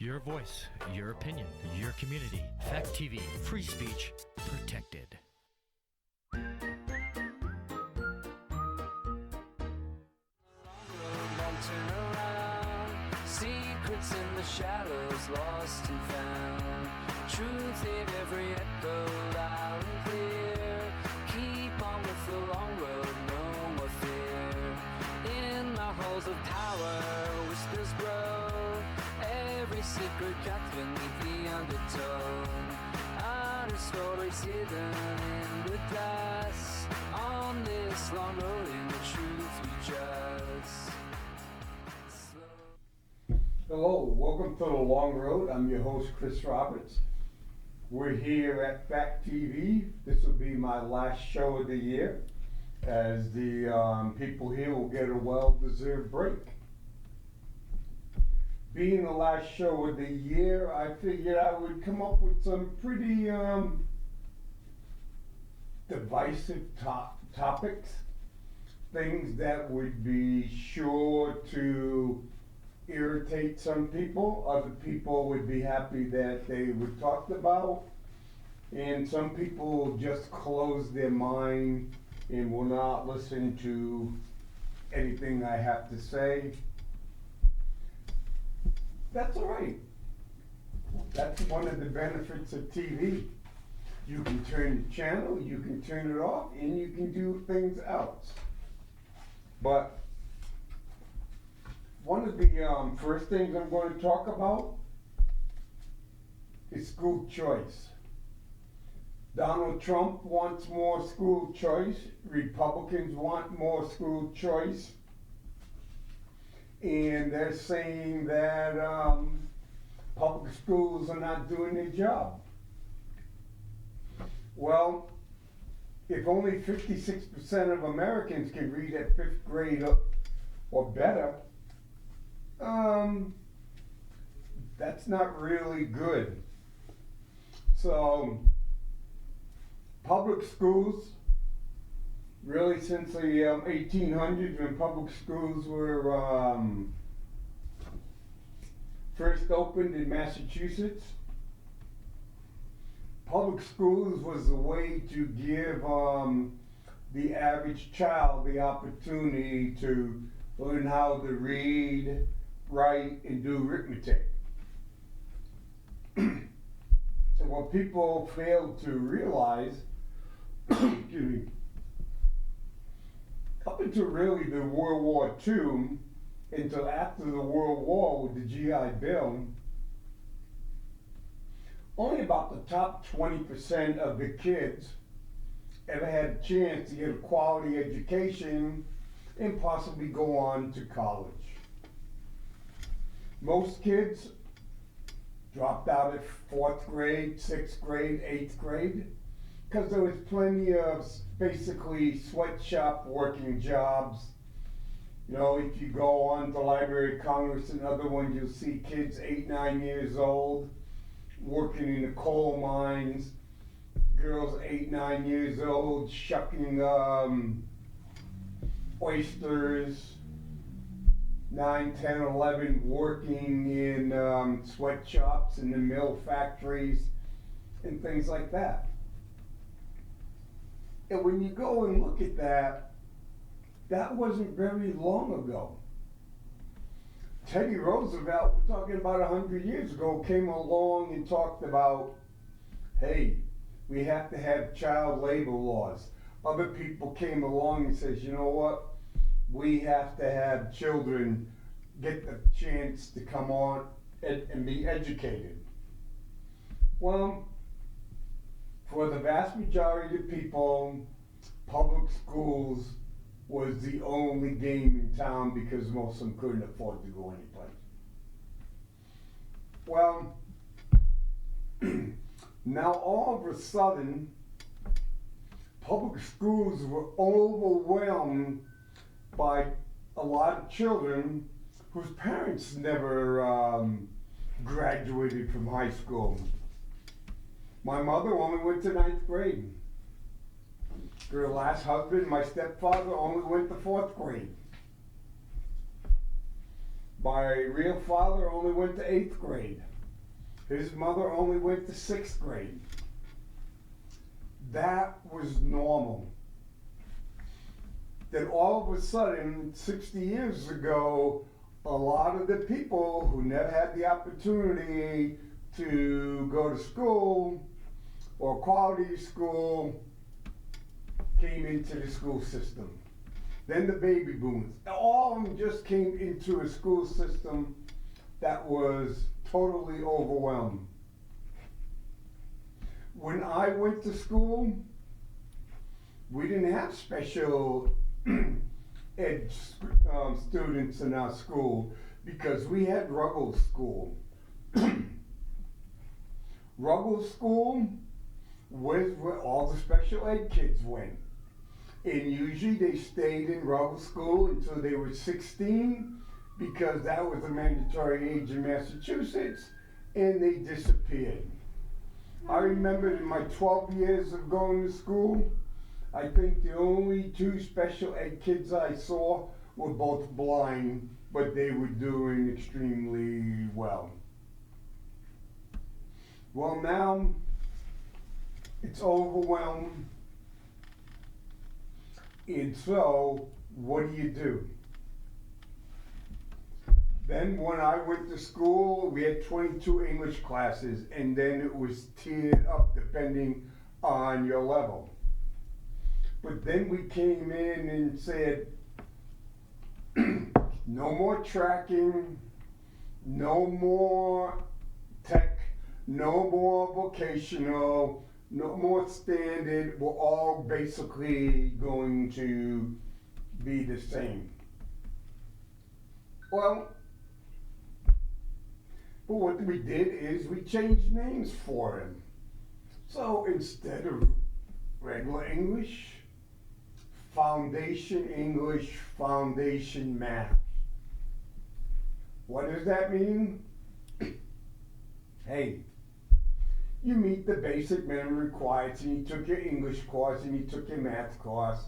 Your voice, your opinion, your community. Fact TV, free speech protected. Turn around, secrets in the shadows, lost and found. Truth in every echo, loud and clear. Keep on with the long road, no more fear. In the halls of power, whispers grow. Every secret cut beneath the undertone. Honest stories hidden in the dust. On this long road, in the truth we trust. Hello, welcome to The Long Road. I'm your host, Chris Roberts. We're here at Fact TV. This will be my last show of the year, as the people here will get a well-deserved break. Being the last show of the year, I figured I would come up with some pretty divisive topics, things that would be sure to irritate some people. Other people would be happy that they were talked about, and some people just close their mind and will not listen to anything I have to say. That's all right. That's one of the benefits of TV. You can turn the channel, you can turn it off, and you can do things else. But one of the first things I'm going to talk about is school choice. Donald Trump wants more school choice. Republicans want more school choice. And they're saying that public schools are not doing their job. Well, if only 56% of Americans can read at 5th grade or better, that's not really good. So, public schools, really since the 1800s, when public schools were first opened in Massachusetts, public schools was a way to give the average child the opportunity to learn how to read, write, and do arithmetic. And what people fail to realize, excuse me, up until really the World War II, until after the World War with the GI Bill, only about the top 20% of the kids ever had a chance to get a quality education and possibly go on to college. Most kids dropped out at 4th grade, 6th grade, 8th grade, because there was plenty of basically sweatshop working jobs. You know, if you go on to Library of Congress and other ones, you'll see kids 8, 9 years old working in the coal mines, girls 8, 9 years old shucking oysters, 9, 10, 11 working in sweatshops and the mill factories and things like that. And when you go and look at that, that wasn't very long ago. Teddy Roosevelt, we're talking about 100 years ago, came along and talked about, hey, we have to have child labor laws. Other people came along and says, you know what? We have to have children get the chance to come on and be educated. Well, for the vast majority of people, public schools was the only game in town because most of them couldn't afford to go anyplace. Well, now all of a sudden, public schools were overwhelmed by a lot of children whose parents never graduated from high school. My mother only went to 9th grade. Her last husband, my stepfather, only went to 4th grade. My real father only went to 8th grade. His mother only went to 6th grade. That was normal. Then all of a sudden, 60 years ago, a lot of the people who never had the opportunity to go to school or quality school came into the school system. Then the baby boomers, all of them just came into a school system that was totally overwhelmed. When I went to school, we didn't have special ed students in our school because we had Ruggles School. Ruggles School was where all the special ed kids went. And usually they stayed in Ruggles School until they were 16 because that was a mandatory age in Massachusetts, and they disappeared. I remember in my 12 years of going to school, I think the only 2 special ed kids I saw were both blind, but they were doing extremely well. Well, now it's overwhelmed, and so what do? Then when I went to school, we had 22 English classes, and then it was tiered up depending on your level. But then we came in and said, no more tracking, no more tech, no more vocational, no more standard. We're all basically going to be the same. Well, but what we did is we changed names for him. So instead of regular English, Foundation English, Foundation Math. What does that mean? Hey, you meet the basic minimum requirements and you took your English course and you took your math course,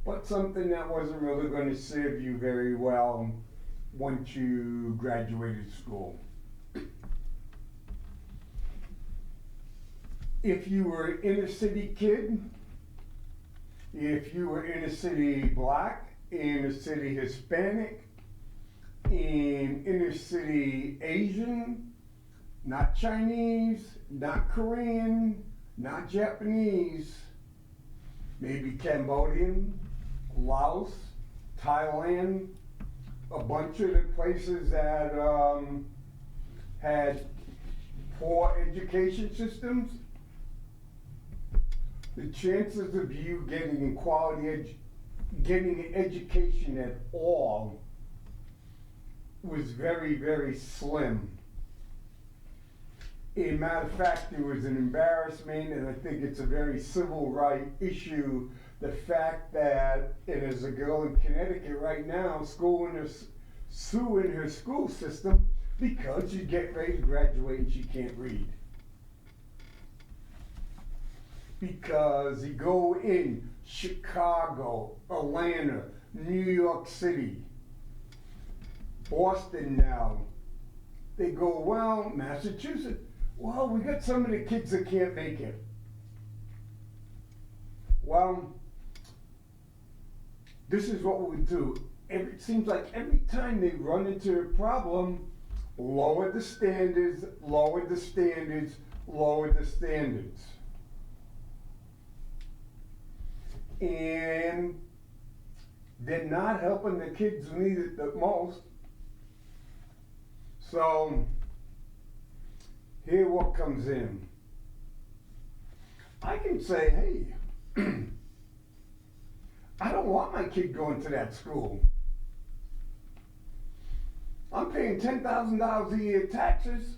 but something that wasn't really going to serve you very well once you graduated school. If you were an inner city kid, if you were inner city black, inner city Hispanic, and inner city Asian, not Chinese, not Korean, not Japanese, maybe Cambodian, Laos, Thailand, a bunch of the places that had poor education systems, the chances of you getting getting an education at all was very, very slim. As a matter of fact, it was an embarrassment, and I think it's a very civil right issue, the fact that, and there's a girl in Connecticut right now suing her school system because she's getting ready to graduate and she can't read. Because you go in Chicago, Atlanta, New York City, Boston now, they go, well, Massachusetts, well, we got some of the kids that can't make it. Well, this is what we do. It seems like every time they run into a problem, lower the standards, lower the standards, lower the standards. And they're not helping the kids who need it the most. So, here what comes in. I can say, hey, I don't want my kid going to that school. I'm paying $10,000 a year taxes,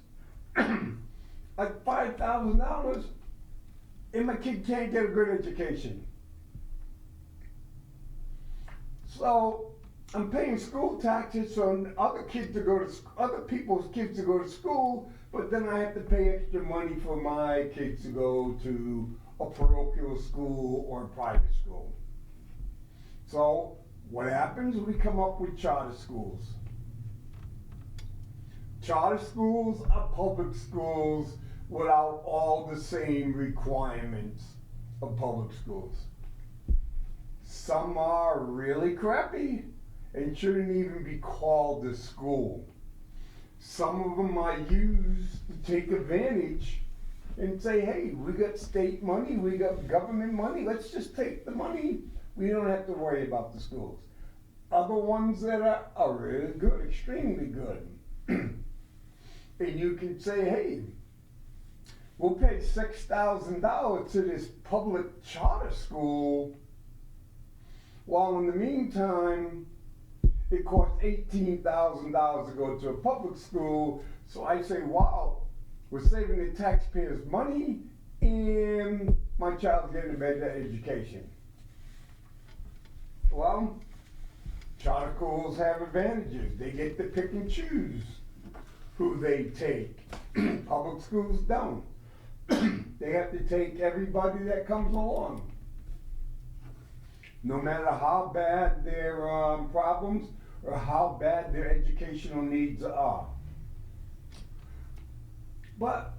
like $5,000, and my kid can't get a good education. So I'm paying school taxes so other people's kids to go to school, but then I have to pay extra money for my kids to go to a parochial school or a private school. So what happens? We come up with charter schools. charter schools are public schools without all the same requirements of public schools. Some are really crappy and shouldn't even be called a school. Some of them are used to take advantage and say, hey, we got state money, we got government money, let's just take the money. We don't have to worry about the schools. Other ones that are really good, extremely good. And you can say, hey, we'll pay $6,000 to this public charter school, while in the meantime, it costs $18,000 to go to a public school. So I say, wow, we're saving the taxpayers money and my child's getting a better education. Well, charter schools have advantages. They get to pick and choose who they take. Public schools don't. They have to take everybody that comes along. No matter how bad their problems or how bad their educational needs are. But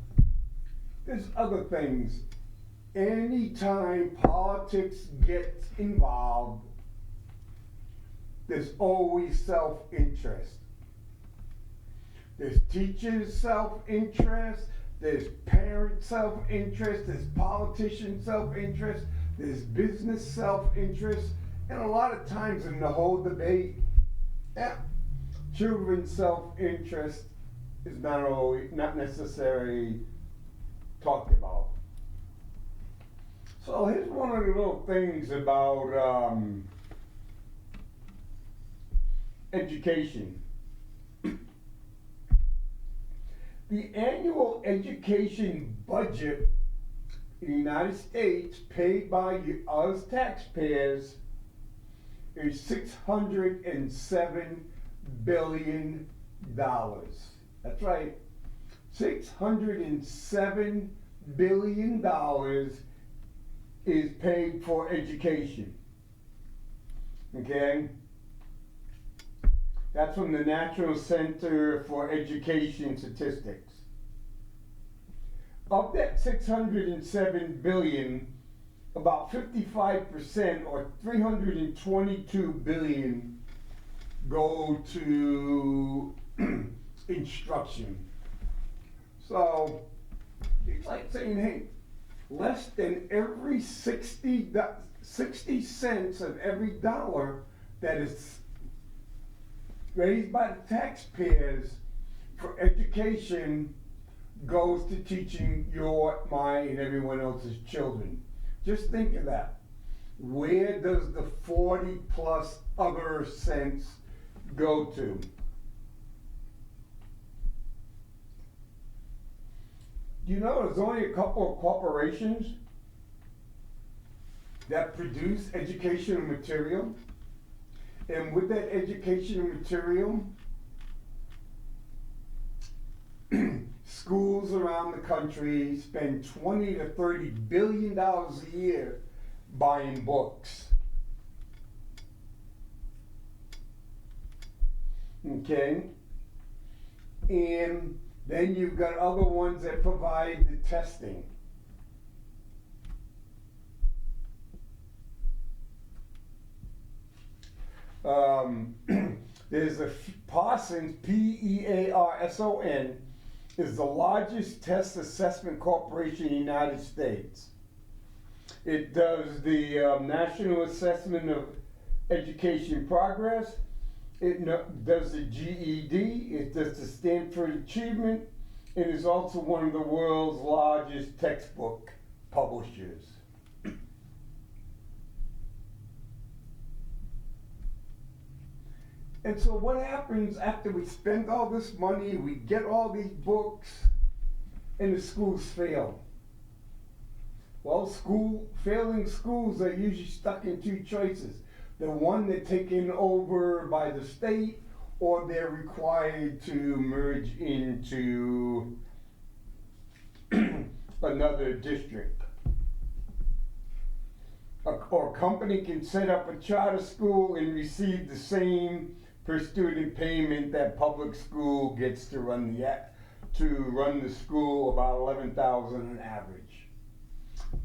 there's other things. Anytime politics gets involved, there's always self-interest. There's teachers' self-interest, there's parent self-interest, there's politician self-interest, there's business self-interest, and a lot of times in the whole debate, children's self-interest is not necessarily talked about. So here's one of the little things about education. The annual education budget in the United States paid by us taxpayers is $607 billion. That's right, $607 billion is paid for education. Okay? That's from the National Center for Education Statistics. Of that 607 billion, about 55% or 322 billion go to instruction. So it's like saying, hey, less than every 60 cents of every dollar that is raised by the taxpayers for education goes to teaching your, my, and everyone else's children. Just think of that. Where does the 40 plus other cents go to? Do you know there's only a couple of corporations that produce educational material? And with that educational material, schools around the country spend $20 to $30 billion a year buying books. Okay? And then you've got other ones that provide the testing. There's a Parsons, P-E-A-R-S-O-N, is the largest test assessment corporation in the United States. It does the National Assessment of Education Progress. It does the GED. It does the Stanford Achievement. It is also one of the world's largest textbook publishers. And so what happens after we spend all this money, we get all these books, and the schools fail? Well, failing schools are usually stuck in two choices. The one they're taken over by the state, or they're required to merge into another district. Or a company can set up a charter school and receive the same per student payment that public school gets to run the school, about 11,000 on average.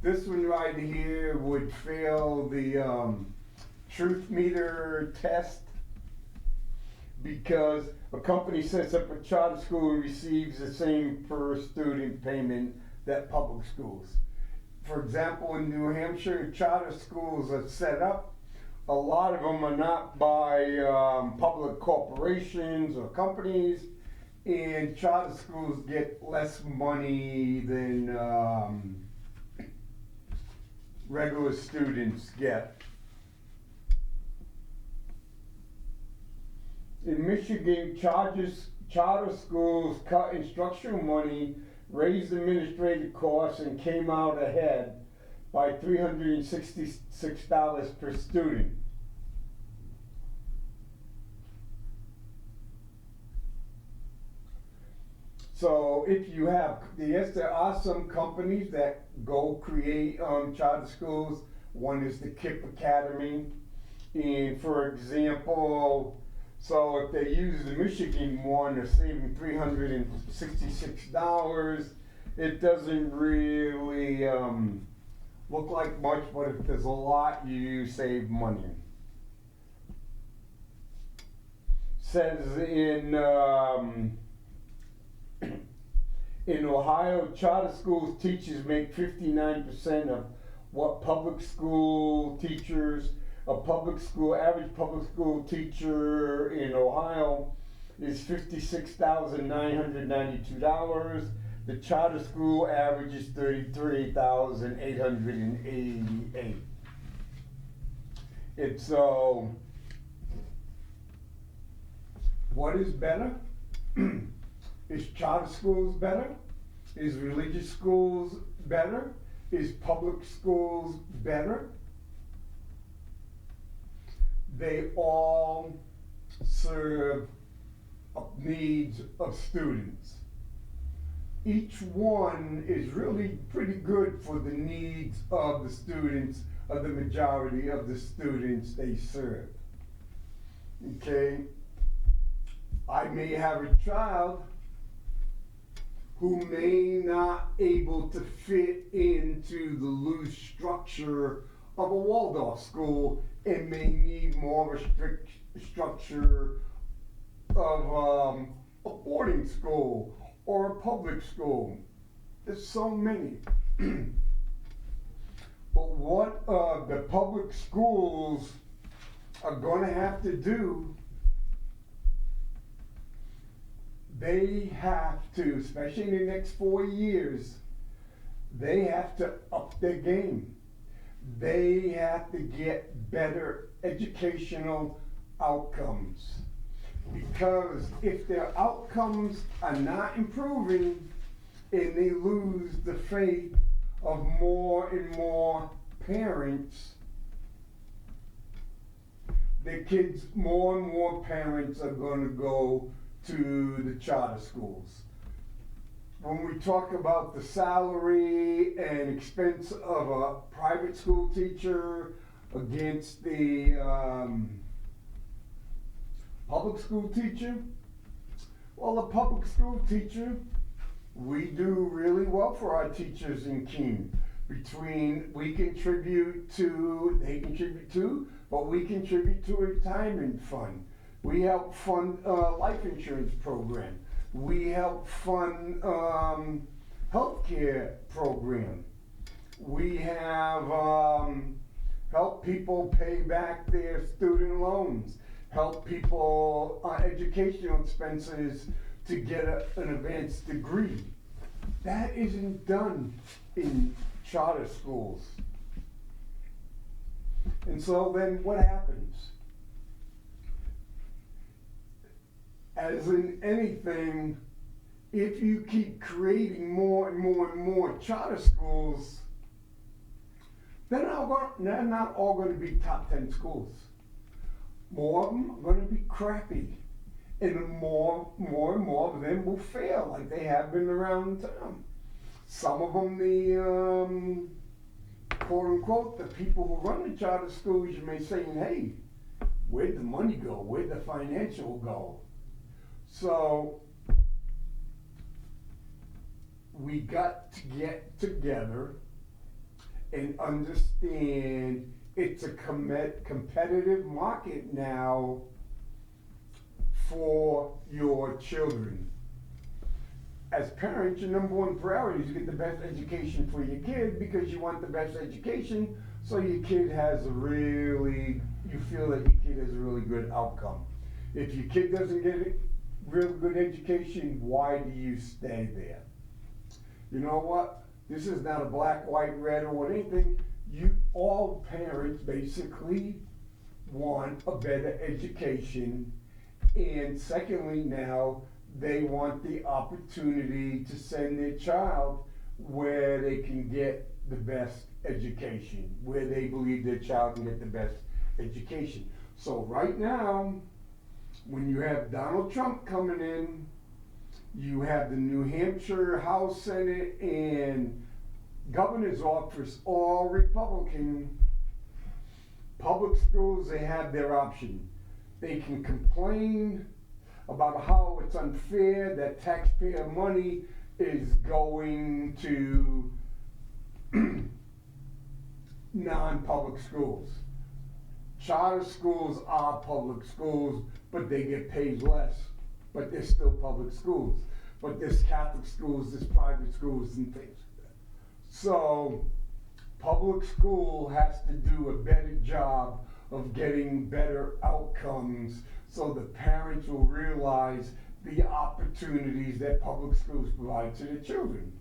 This one right here would fail the truth meter test because a company sets up a charter school and receives the same per student payment that public schools. For example, in New Hampshire, charter schools are set up. A lot of them are not by public corporations or companies, and charter schools get less money than regular students get. In Michigan, charter schools cut instructional money, raised administrative costs, and came out ahead by $366 per student. So if you have, yes, there are some companies that go create charter schools. One is the KIPP Academy. And for example, so if they use the Michigan one, they're saving $366. It doesn't really look like much, but if there's a lot, you save money. Says in Ohio, charter schools teachers make 59% of what public school teachers. Average public school teacher in Ohio is $56,992. The charter school average is $33,888. It's what is better? Is charter schools better? Is religious schools better? Is public schools better? They all serve needs of students. Each one is really pretty good for the needs of the students, of the majority of the students they serve. Okay? I may have a child who may not able to fit into the loose structure of a Waldorf school and may need more of a strict structure of a boarding school or a public school. There's so many. But what the public schools are going to have to do, they have to, especially in the next 4 years, they have to up their game. They have to get better educational outcomes. Because if their outcomes are not improving and they lose the faith of more and more parents, more and more parents are going to go to the charter schools. When we talk about the salary and expense of a private school teacher against the public school teacher, well, the public school teacher, we do really well for our teachers in Keene. We contribute to, they contribute to, but we contribute to a retirement fund. We help fund a life insurance program. We help fund healthcare program. We have helped people pay back their student loans, help people on educational expenses to get an advanced degree. That isn't done in charter schools. And so then what happens? As in anything, if you keep creating more and more and more charter schools, they're not all going to be top 10 schools. More of them are going to be crappy. And more and more of them will fail like they have been around town. Some of them, the quote unquote, the people who run the charter schools, you may say, hey, Where'd the money go? Where'd the financial go? So we got to get together and understand it's a competitive market now for your children. As parents, your number one priority is to get the best education for your kid, because you want the best education so your kid has you feel that your kid has a really good outcome. If your kid doesn't get a real good education, why do you stay there? You know what? This is not a black, white, red, or anything. All parents basically want a better education, and secondly, now they want the opportunity to send their child where they can get the best education, where they believe their child can get the best education. So right now, when you have Donald Trump coming in, you have the New Hampshire House, Senate, and governor's office, all Republican. Public schools, they have their option. They can complain about how it's unfair that taxpayer money is going to non-public schools. Charter schools are public schools, but they get paid less, but they're still public schools. But there's Catholic schools, there's private schools and things like that. So public school has to do a better job of getting better outcomes, so the parents will realize the opportunities that public schools provide to their children.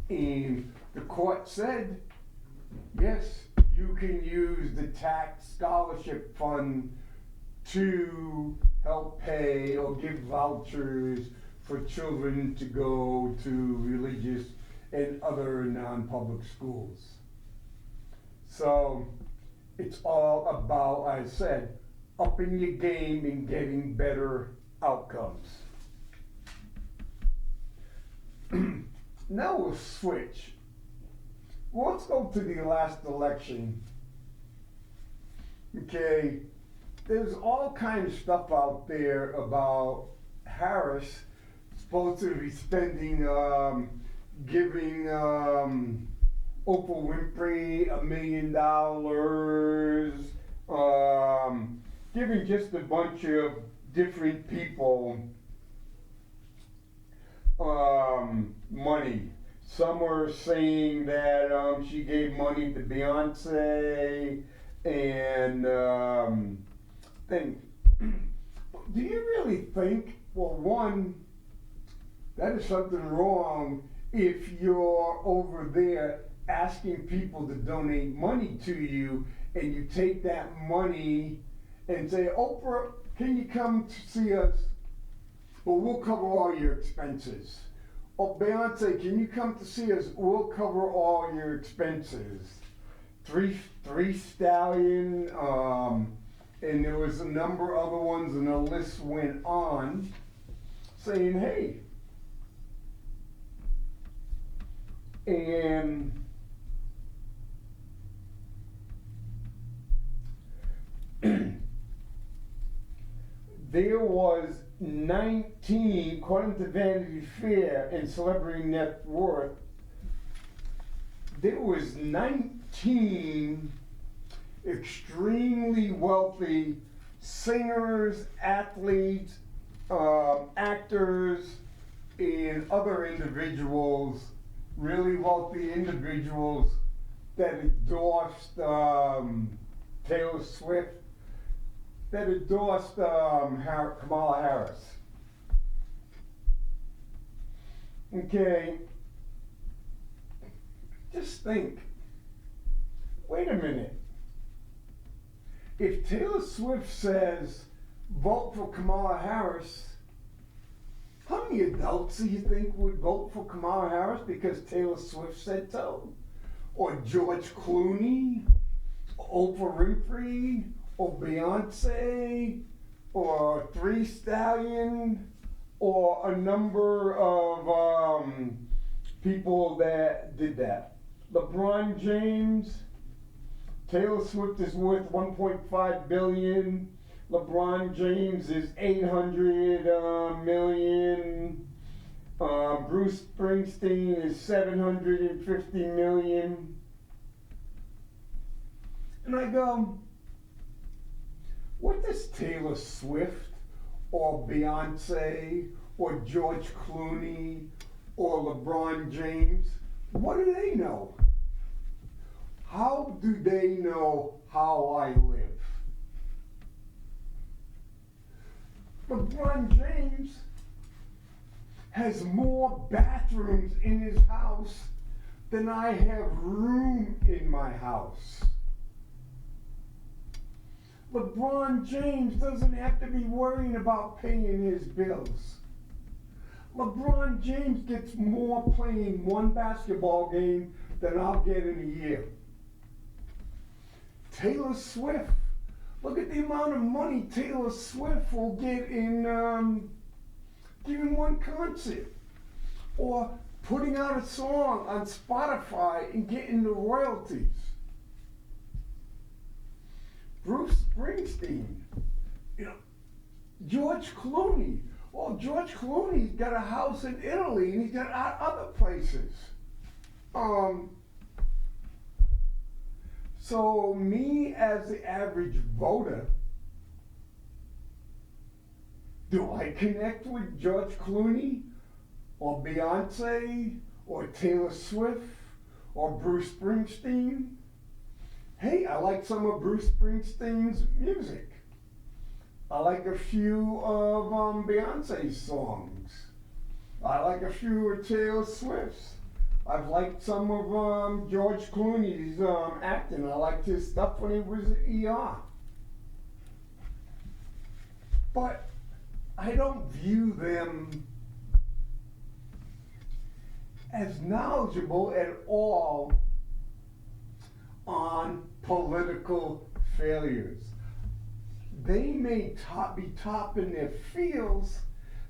And the court said, yes, you can use the tax scholarship fund to help pay or give vouchers for children to go to religious and other non-public schools. So it's all about, I said, upping your game and getting better outcomes. Now we'll switch. Well, let's go to the last election. Okay, there's all kinds of stuff out there about Harris supposed to be spending, giving Oprah Winfrey $1 million, giving just a bunch of different people money. Some are saying that she gave money to Beyonce and things. Do you really think, well, one, that is something wrong if you're over there asking people to donate money to you and you take that money and say, Oprah, can you come to see us? Well, we'll cover all your expenses. Or Beyonce, can you come to see us? We'll cover all your expenses. Three Stallion, and there was a number of other ones, and the list went on, saying, hey, and there was 19, according to Vanity Fair and Celebrity Net Worth, there was 19 extremely wealthy singers, athletes, actors, and other individuals, really wealthy individuals that endorsed Taylor Swift, that endorsed Kamala Harris. Okay, just think, wait a minute. If Taylor Swift says, vote for Kamala Harris, how many adults do you think would vote for Kamala Harris because Taylor Swift said so? Or George Clooney, Oprah Winfrey, or Beyonce, or Three Stallion, or a number of people that did that. LeBron James, Taylor Swift is worth 1.5 billion. LeBron James is 800 million. Bruce Springsteen is 750 million. And I go, what does Taylor Swift or Beyonce or George Clooney or LeBron James, what do they know? How do they know how I live? LeBron James has more bathrooms in his house than I have room in my house. LeBron James doesn't have to be worrying about paying his bills. LeBron James gets more playing one basketball game than I'll get in a year. Taylor Swift, look at the amount of money Taylor Swift will get in giving one concert, or putting out a song on Spotify and getting the royalties. Bruce Springsteen, George Clooney. Well, George Clooney's got a house in Italy and he's got other places. So me as the average voter, do I connect with George Clooney or Beyonce or Taylor Swift or Bruce Springsteen? Hey, I like some of Bruce Springsteen's music. I like a few of Beyonce's songs. I like a few of Taylor Swift's. I've liked some of George Clooney's acting. I liked his stuff when he was at ER. But I don't view them as knowledgeable at all on political failures. They may be top in their fields,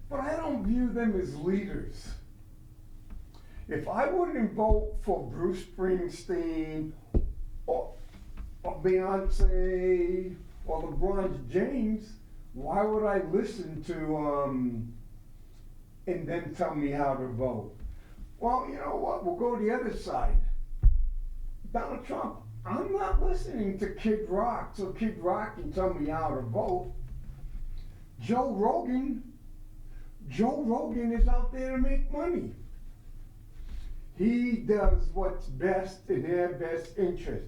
but I don't view them as leaders. If I wouldn't vote for Bruce Springsteen or Beyonce or LeBron James, why would I listen to and then tell me how to vote? Well, you know what? We'll go to the other side. Donald Trump. I'm not listening to Kid Rock, so Kid Rock can tell me how to vote. Joe Rogan is out there to make money. He does what's best in their best interest.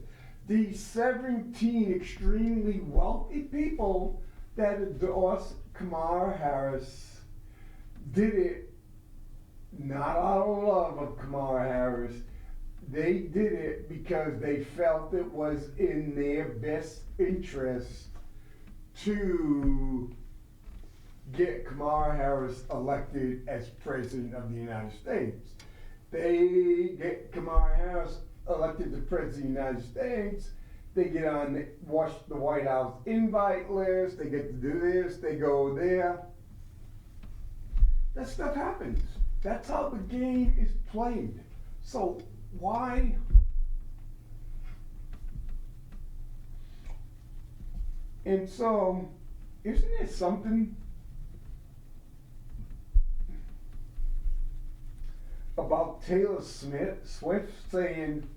These 17 extremely wealthy people that endorsed Kamala Harris did it not out of love of Kamala Harris. They did it because they felt it was in their best interest to get Kamala Harris elected as President of the United States. They get Kamala Harris elected as President of the United States. They get on, watch the White House invite list. They get to do this. They go there. That stuff happens. That's how the game is played. So why? And so, isn't it something about Taylor Swift saying,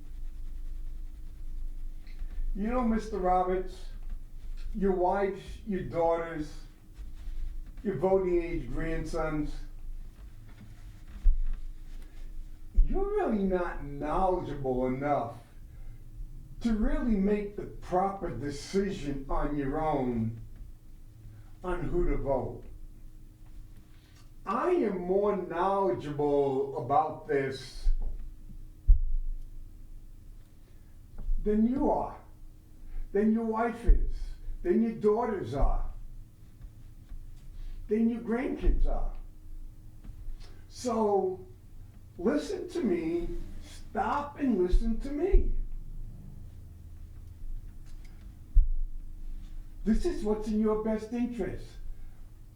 you know, Mr. Roberts, your wife, your daughters, your voting age grandsons, you're really not knowledgeable enough to really make the proper decision on your own on who to vote. I am more knowledgeable about this than you are, than your wife is, than your daughters are, than your grandkids are. So listen to me, stop and listen to me. This is what's in your best interest.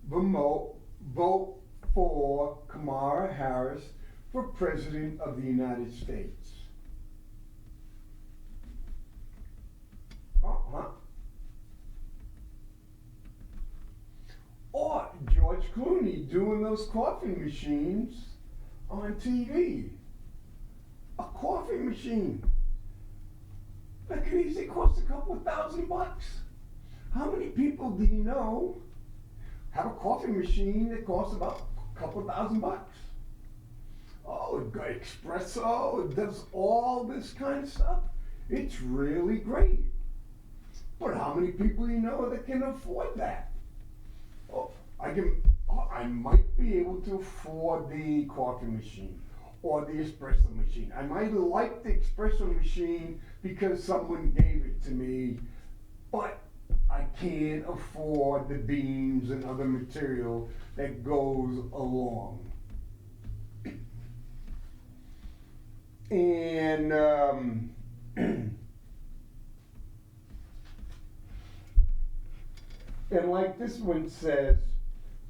Vote for Kamala Harris for President of the United States. Uh-huh. Or George Clooney doing those coffee machines on TV. A coffee machine. That could easily cost a couple of $1,000. How many people do you know have a coffee machine that costs about a couple of $1,000? Oh, it got espresso, it does all this kind of stuff. It's really great. But how many people you know that can afford that? Oh, I might be able to afford the coffee machine or the espresso machine. I might like the espresso machine because someone gave it to me, but I can't afford the beans and other material that goes along. And and like this one says,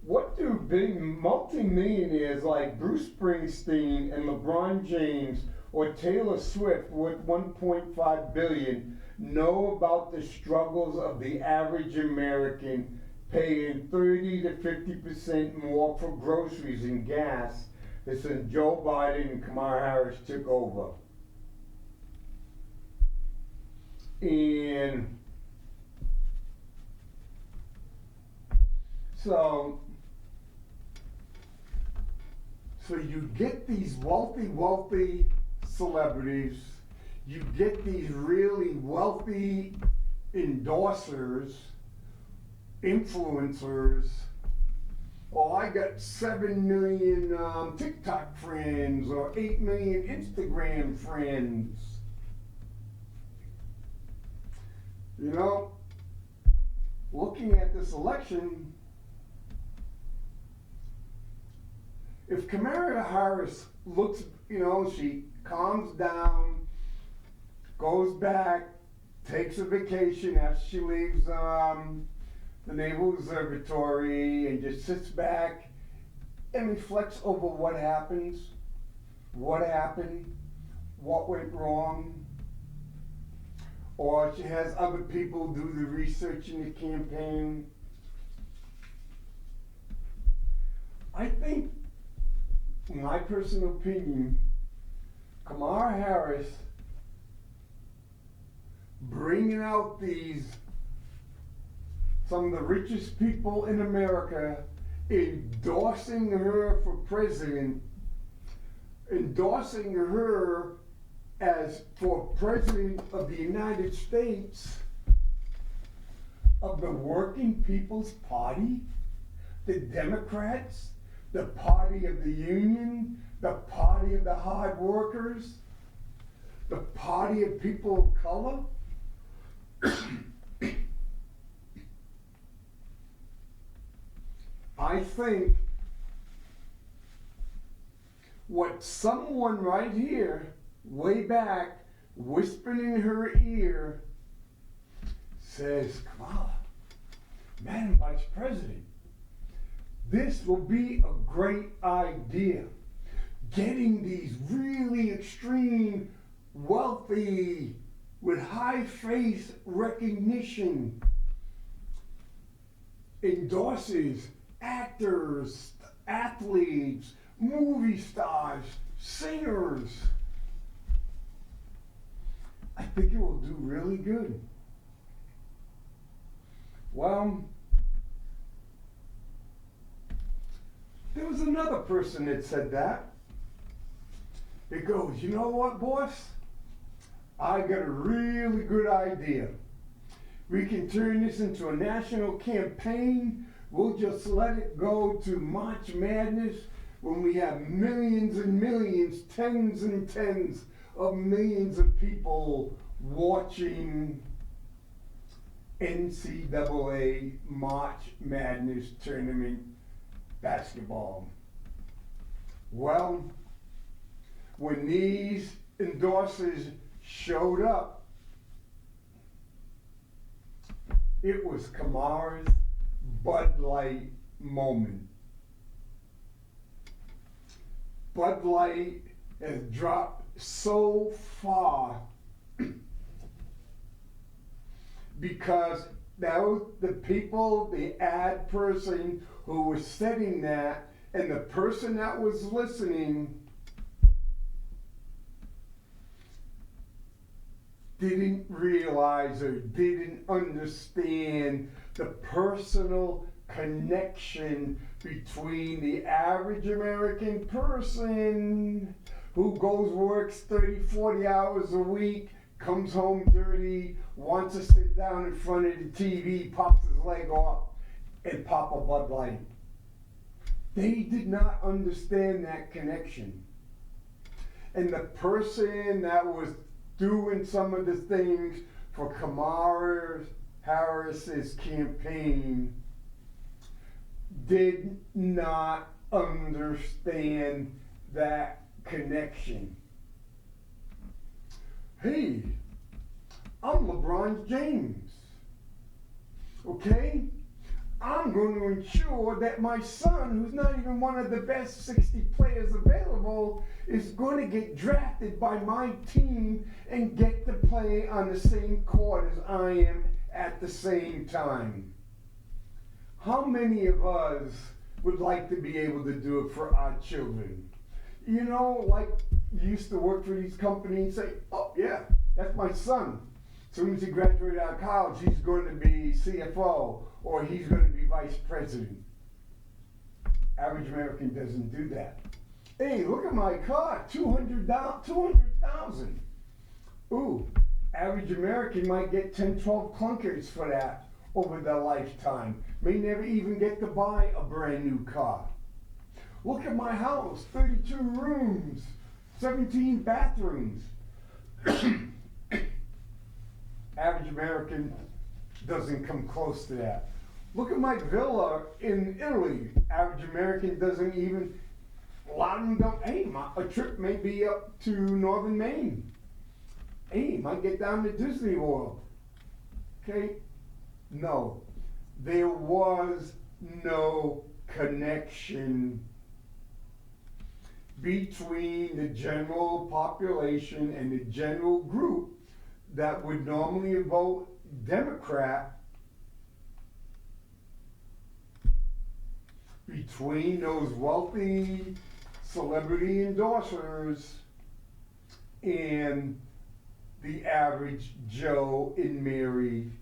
what do big multimillionaires like Bruce Springsteen and LeBron James or Taylor Swift with 1.5 billion know about the struggles of the average American paying 30 to 50% more for groceries and gas since Joe Biden and Kamala Harris took over? And so you get these wealthy celebrities, you get these really wealthy endorsers, influencers. Oh, I got 7 million TikTok friends or 8 million Instagram friends. You know, looking at this election, if Kamala Harris looks, she calms down, goes back, takes a vacation after she leaves the Naval Observatory and just sits back and reflects over what happens, what happened, what went wrong, or she has other people do the research in the campaign. I think, in my personal opinion, Kamala Harris bringing out some of the richest people in America, endorsing her for president, endorsing her as for president of the United States, of the Working People's Party, the Democrats, the party of the union, the party of the hard workers, the party of people of color. I think what someone right here, way back, whispered in her ear, says, Kamala, Madam Vice President, this will be a great idea. Getting these really extreme, wealthy, with high face recognition, endorses, actors, athletes, movie stars, singers. I think it will do really good. Well, there was another person that said that. It goes, you know what, boss? I got a really good idea. We can turn this into a national campaign. We'll just let it go to March Madness when we have millions and millions, tens and tens of millions of people watching NCAA March Madness tournament basketball. Well, when these endorsers showed up, it was Kamala's Bud Light moment. Bud Light has dropped so far because that was the people, the ad person who was setting that, and the person that was listening didn't realize or didn't understand the personal connection between the average American person who goes, works 30, 40 hours a week, comes home dirty, wants to sit down in front of the TV, pops his leg off, and pop a Bud Light. They did not understand that connection. And the person that was doing some of the things for Kamala Harris's campaign did not understand that connection. Hey, I'm LeBron James, okay? I'm going to ensure that my son, who's not even one of the best 60 players available, is going to get drafted by my team and get to play on the same court as I am at the same time. How many of us would like to be able to do it for our children? You know, like you used to work for these companies and say, oh yeah, that's my son. As soon as he graduated out of college, he's going to be CFO or he's going to be vice president. Average American doesn't do that. Hey, look at my car, $200,000. Ooh, average American might get 10, 12 clunkers for that over their lifetime. May never even get to buy a brand new car. Look at my house, 32 rooms, 17 bathrooms. Average American doesn't come close to that. Look at my villa in Italy. Average American doesn't even, a lot of them don't, hey, a trip may be up to northern Maine. Hey, might get down to Disney World. Okay? No, there was no connection between the general population and the general group that would normally vote Democrat, between those wealthy celebrity endorsers and the average Joe and Mary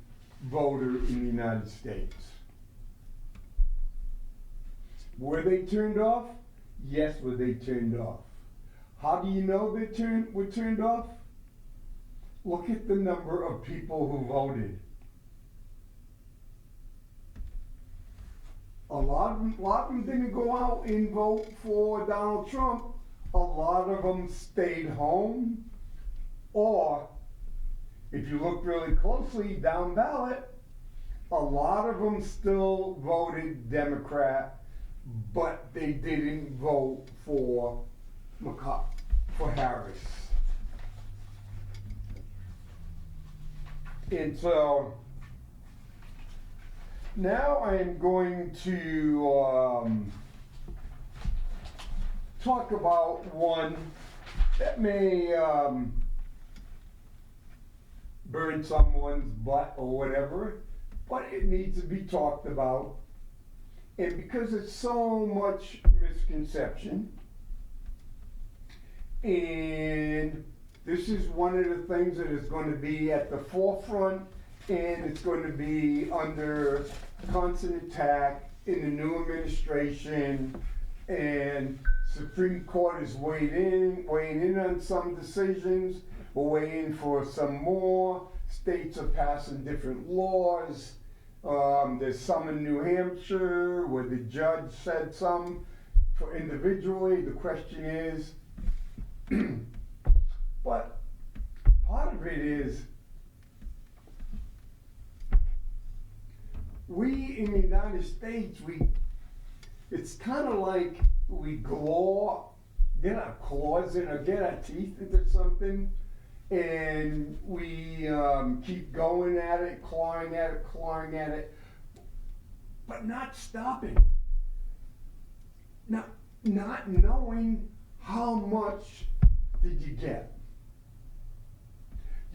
voter in the United States. Were they turned off? Yes, were they turned off. How do you know they were turned off? Look at the number of people who voted. A lot of them didn't go out and vote for Donald Trump. A lot of them stayed home, or if you look really closely down ballot, a lot of them still voted Democrat, but they didn't vote for Harris. And so now I am going to talk about one that may burn someone's butt or whatever, but it needs to be talked about. And because it's so much misconception, and this is one of the things that is going to be at the forefront, and it's going to be under constant attack in the new administration, and Supreme Court is weighing in on some decisions. We're waiting for some more. States are passing different laws. There's some in New Hampshire where the judge said some for individually. The question is, but part of it is, we in the United States, it's kind of like we get our claws in or get our teeth into something, and we keep going at it, clawing at it, but not stopping. Not knowing how much did you get.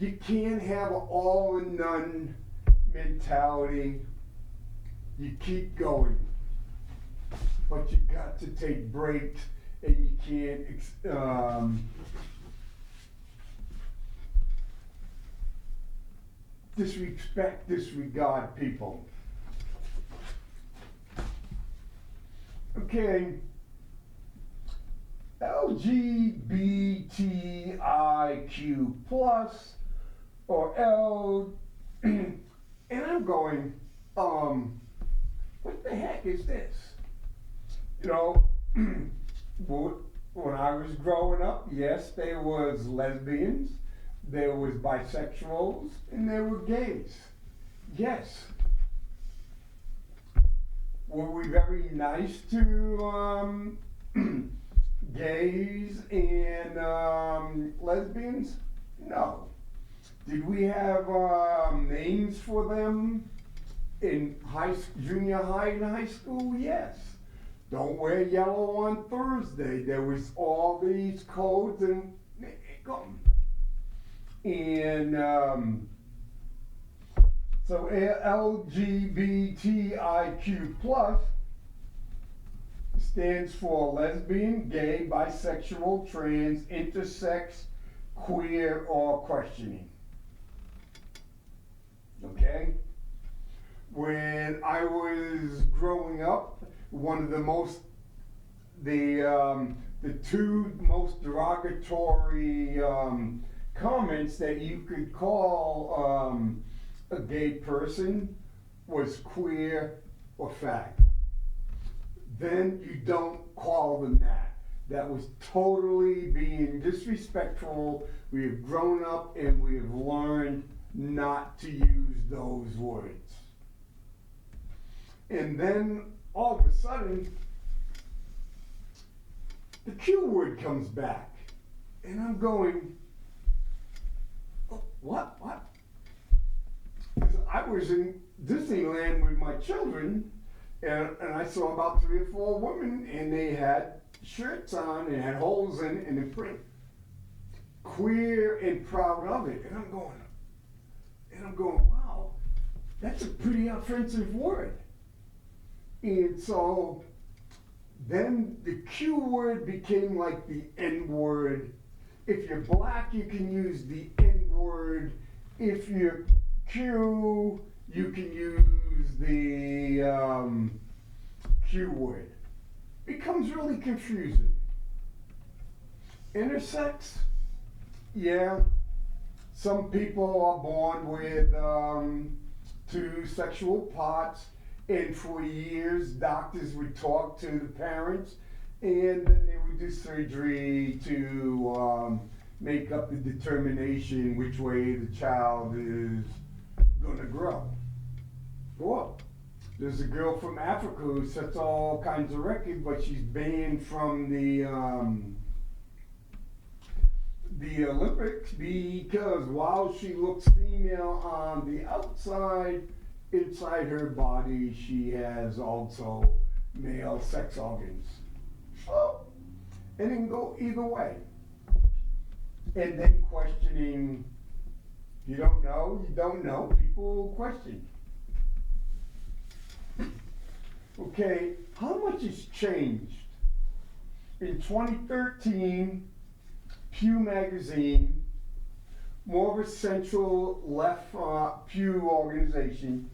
You can't have an all or none mentality. You keep going, but you got to take breaks, and you can't disregard people. Okay, LGBTIQ plus or L, and I'm going, what the heck is this? You know, when I was growing up, yes, there was lesbians, there was bisexuals, and there were gays. Yes. Were we very nice to gays and lesbians? No. Did we have names for them in junior high and high school? Yes. Don't wear yellow on Thursday. There was all these codes and so LGBTIQ plus stands for lesbian, gay, bisexual, trans, intersex, queer, or questioning. Okay? When I was growing up, one of the two most derogatory comments that you could call a gay person was queer or fag. Then you don't call them that. That was totally being disrespectful. We have grown up and we have learned not to use those words. And then all of a sudden, the Q word comes back. And I'm going, oh, what? I was in Disneyland with my children, and I saw about 3 or 4 women, and they had shirts on and had holes in it, and in print, queer and proud of it. And I'm going, wow, that's a pretty offensive word. And so then the Q word became like the N word. If you're black, you can use the N word. If you're Q, you can use the Q word. Becomes really confusing. Intersex, yeah. Some people are born with 2 sexual parts, and for years doctors would talk to the parents, and then they would do surgery to make up the determination which way the child is gonna grow. Well, there's a girl from Africa who sets all kinds of records, but she's banned from the Olympics because while she looks female on the outside, inside her body she has also male sex organs. So, it can go either way. And then questioning, you don't know, people question. Okay, how much has changed? In 2013, Pew Magazine, more of a central left Pew organization,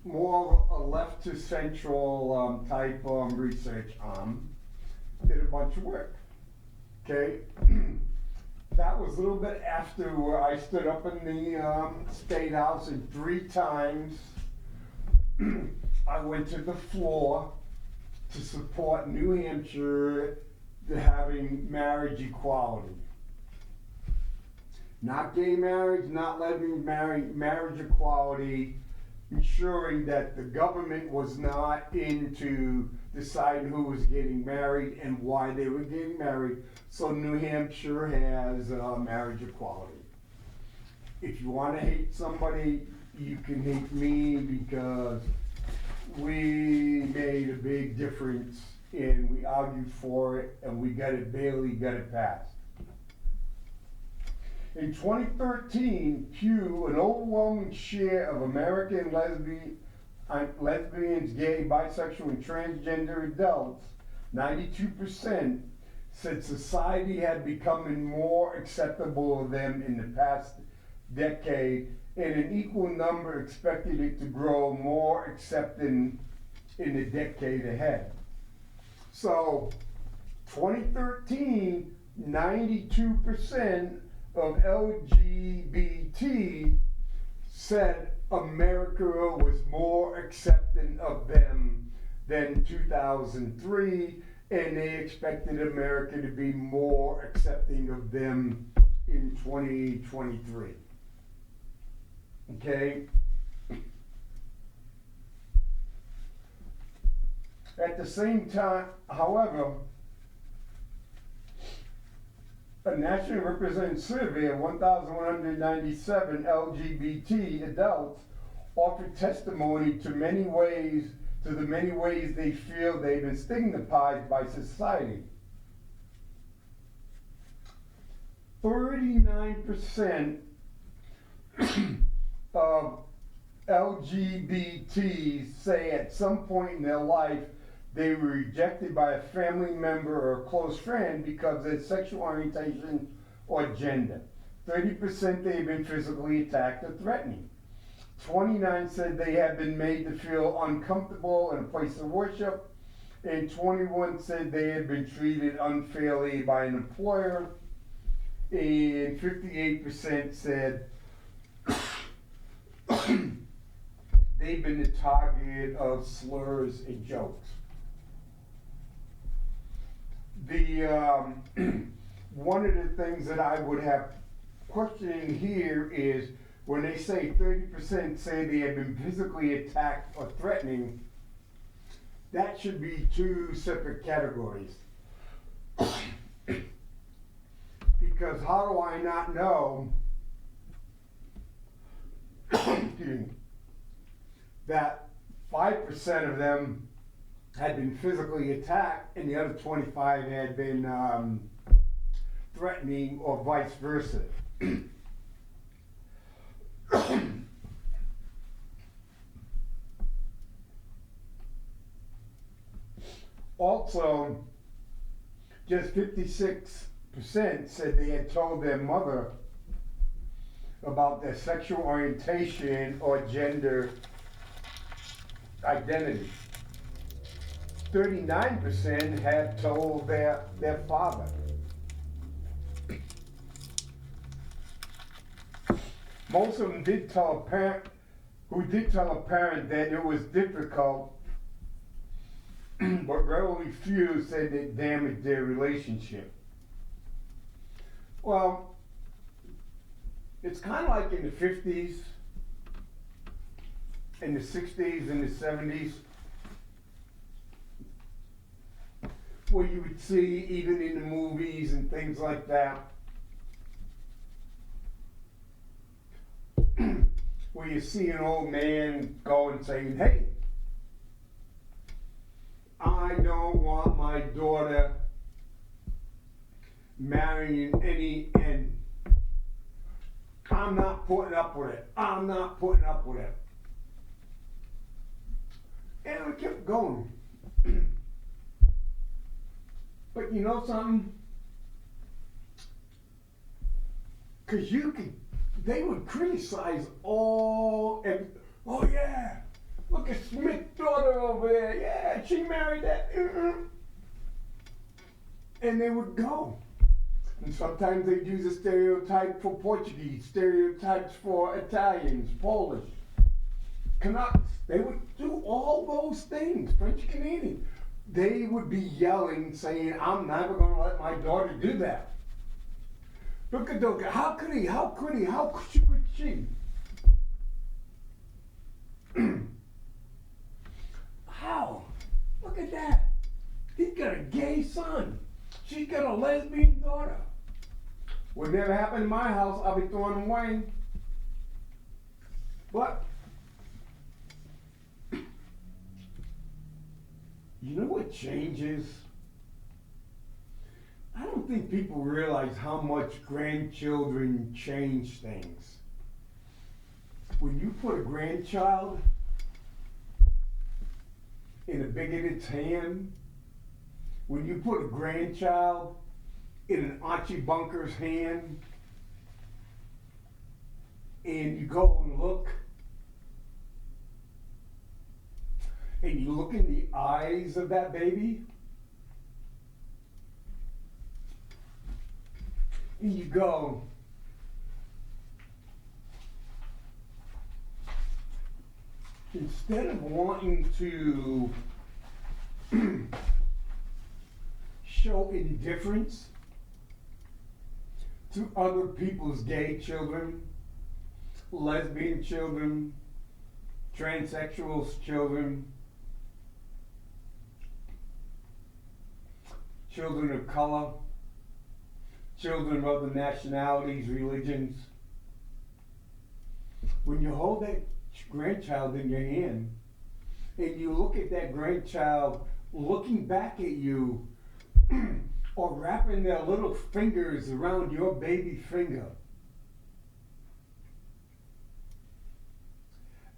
more of a left to central type research did a bunch of work. Okay, that was a little bit after where I stood up in the State House, and 3 times I went to the floor to support New Hampshire to having marriage equality. Not gay marriage, not lesbian marriage, marriage equality, ensuring that the government was not into deciding who was getting married and why they were getting married. So New Hampshire has marriage equality. If you want to hate somebody, you can hate me because we made a big difference and we argued for it and we barely got it passed. In 2013, Pew, an overwhelming share of American lesbians, gay, bisexual, and transgender adults, 92%, said society had become more acceptable of them in the past decade, and an equal number expected it to grow more accepting in the decade ahead. So, 2013, 92% of LGBT said America was more accepting of them than 2003, and they expected America to be more accepting of them in 2023. Okay? At the same time, however, a nationally represented survey of 1,197 LGBT adults offered testimony to the many ways they feel they've been stigmatized by society. 39% of LGBTs say at some point in their life they were rejected by a family member or a close friend because of their sexual orientation or gender. 30% they've been physically attacked or threatened. 29 said they have been made to feel uncomfortable in a place of worship, and 21 said they had been treated unfairly by an employer, and 58% said they've been the target of slurs and jokes. One of the things that I would have questioning here is when they say 30% say they have been physically attacked or threatening, that should be two separate categories. Because how do I not know that 5% of them had been physically attacked and the other 25 had been threatening, or vice versa? Also, just 56% said they had told their mother about their sexual orientation or gender identity. 39% had told their father. Most of them did tell a parent that it was difficult, but relatively few said it damaged their relationship. Well, it's kind of like in the 50s, in the 60s, and the 70s, where you would see, even in the movies and things like that, where you see an old man go and saying, hey, I don't want my daughter marrying any, and I'm not putting up with it. I'm not putting up with it. And we kept going. But you know something? Because they would criticize oh yeah, look at Smith's daughter over there. Yeah, she married that. And they would go. And sometimes they'd use a stereotype for Portuguese, stereotypes for Italians, Polish, Canucks. They would do all those things, French Canadian. They would be yelling, saying, I'm never going to let my daughter do that. Look at those guys. How could he? How could he? How could she? How? Look at that. He's got a gay son. She's got a lesbian daughter. Would never happen in my house. I'll be throwing them away. But you know what changes? I don't think people realize how much grandchildren change things. When you put a grandchild in a bigoted's hand, when you put a grandchild in an Archie Bunker's hand, and you go and look in the eyes of that baby, and you go, instead of wanting to show indifference to other people's gay children, lesbian children, transsexuals children, children of color, children of other nationalities, religions. When you hold that grandchild in your hand and you look at that grandchild looking back at you or wrapping their little fingers around your baby finger,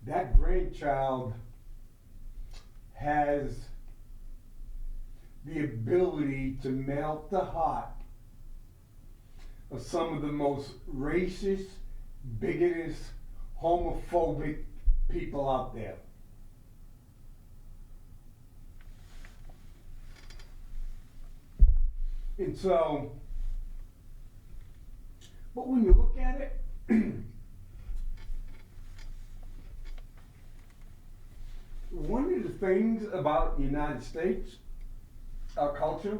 that grandchild has the ability to melt the heart of some of the most racist, bigoted, homophobic people out there. And so, but when you look at it, one of the things about the United States, our culture,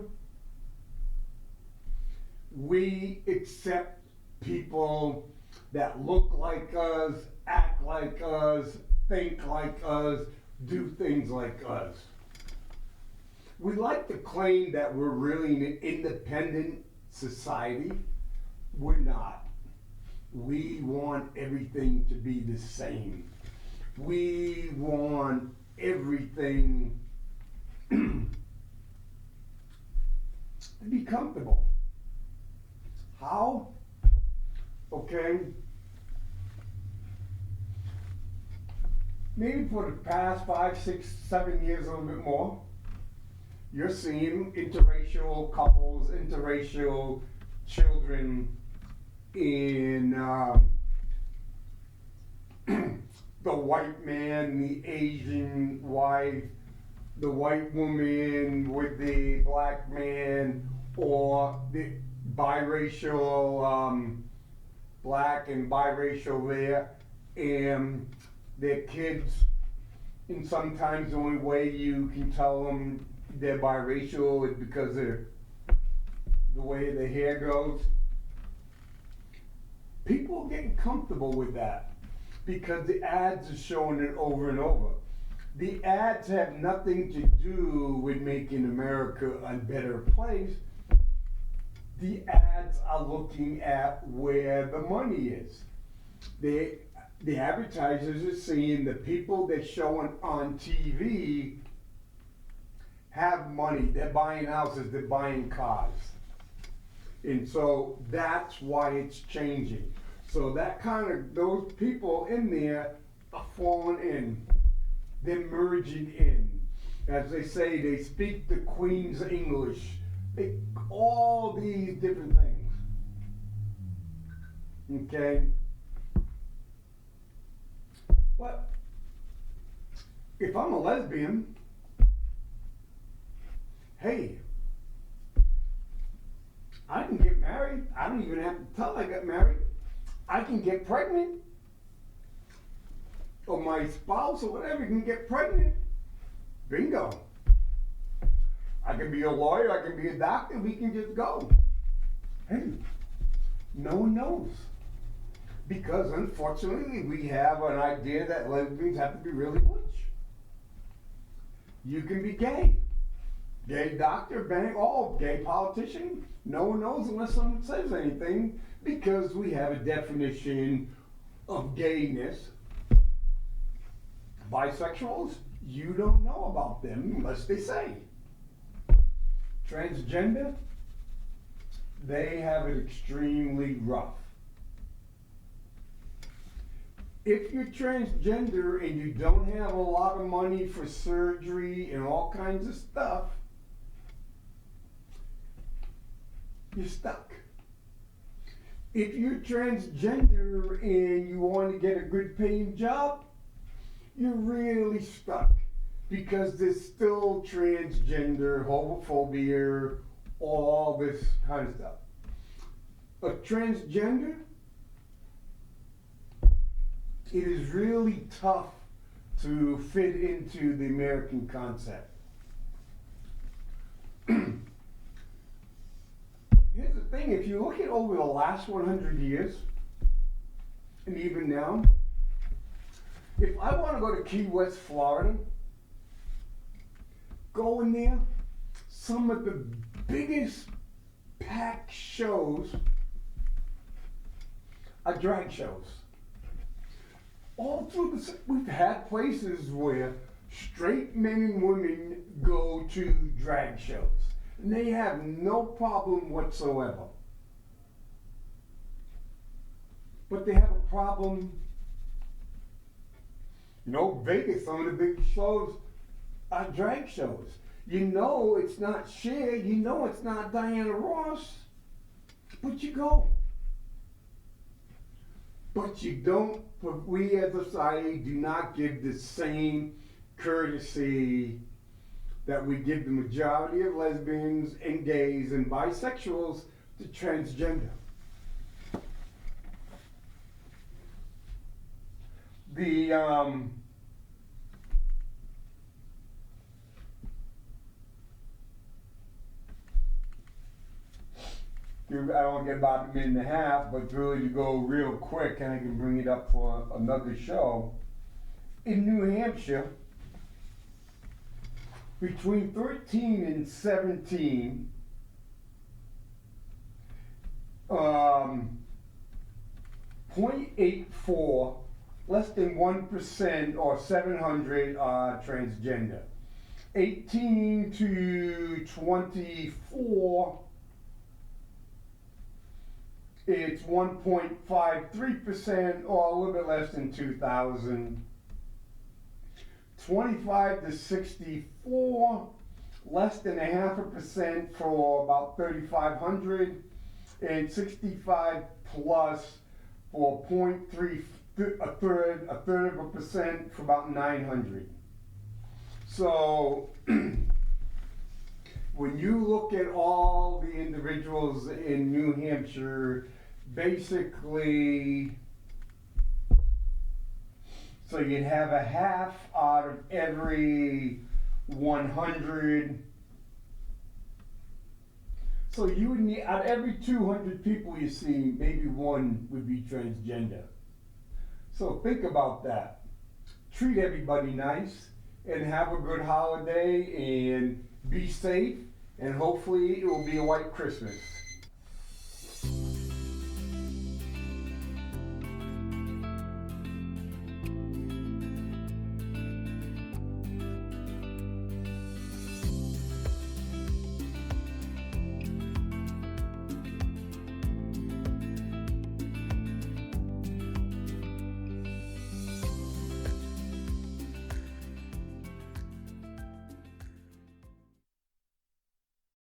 we accept people that look like us, act like us, think like us, do things like us. We like to claim that we're really an independent society. We're not. We want everything to be the same. We want everything to be comfortable. How? Okay. Maybe for the past 5, 6, 7 years, a little bit more, you're seeing interracial couples, interracial children in the white man, the Asian wife, the white woman with the black man, or the biracial black and biracial there, and their kids, and sometimes the only way you can tell them they're biracial is because of the way the hair goes. People are getting comfortable with that because the ads are showing it over and over. The ads have nothing to do with making America a better place. The ads are looking at where the money is. The advertisers are seeing the people they're showing on TV have money. They're buying houses, they're buying cars. And so that's why it's changing. So that kind of, those people in there are falling in. They're merging in. As they say, they speak the Queen's English. All these different things. Okay? But if I'm a lesbian, hey, I can get married. I don't even have to tell I got married. I can get pregnant. Or my spouse or whatever can get pregnant. Bingo. I can be a lawyer, I can be a doctor, we can just go. Hey, no one knows. Because unfortunately we have an idea that lesbians have to be really butch. You can be gay. Gay doctor, bang, oh, gay politician. No one knows unless someone says anything because we have a definition of gayness. Bisexuals, you don't know about them unless they say. Transgender, they have it extremely rough. If you're transgender and you don't have a lot of money for surgery and all kinds of stuff, you're stuck. If you're transgender and you want to get a good paying job, you're really stuck, because there's still transgender, homophobia, all this kind of stuff. A transgender, it is really tough to fit into the American concept. Here's the thing, if you look at over the last 100 years, and even now, if I want to go to Key West, Florida, go in there, some of the biggest packed shows are drag shows. All through we've had places where straight men and women go to drag shows, and they have no problem whatsoever. But they have a problem. You know, Vegas, some of the big shows are drag shows. You know it's not Cher, you know it's not Diana Ross, but you go. But you don't, we as a society do not give the same courtesy that we give the majority of lesbians and gays and bisexuals to transgender. I don't get about a minute and a half, but really to go real quick, and I can bring it up for another show. In New Hampshire, between 13 and 17, 0.84, less than 1% or 700 are transgender. 18 to 24, it's 1.53% or a little bit less than 2,000. 25 to 64, less than 0.5% for about 3,500, and 65 plus for 0.3, a third of a percent for about 900. So when you look at all the individuals in New Hampshire, basically, so you'd have a half out of every 100. So you would need, out of every 200 people you see, maybe one would be transgender. So think about that. Treat everybody nice and have a good holiday and be safe, and hopefully it will be a white Christmas.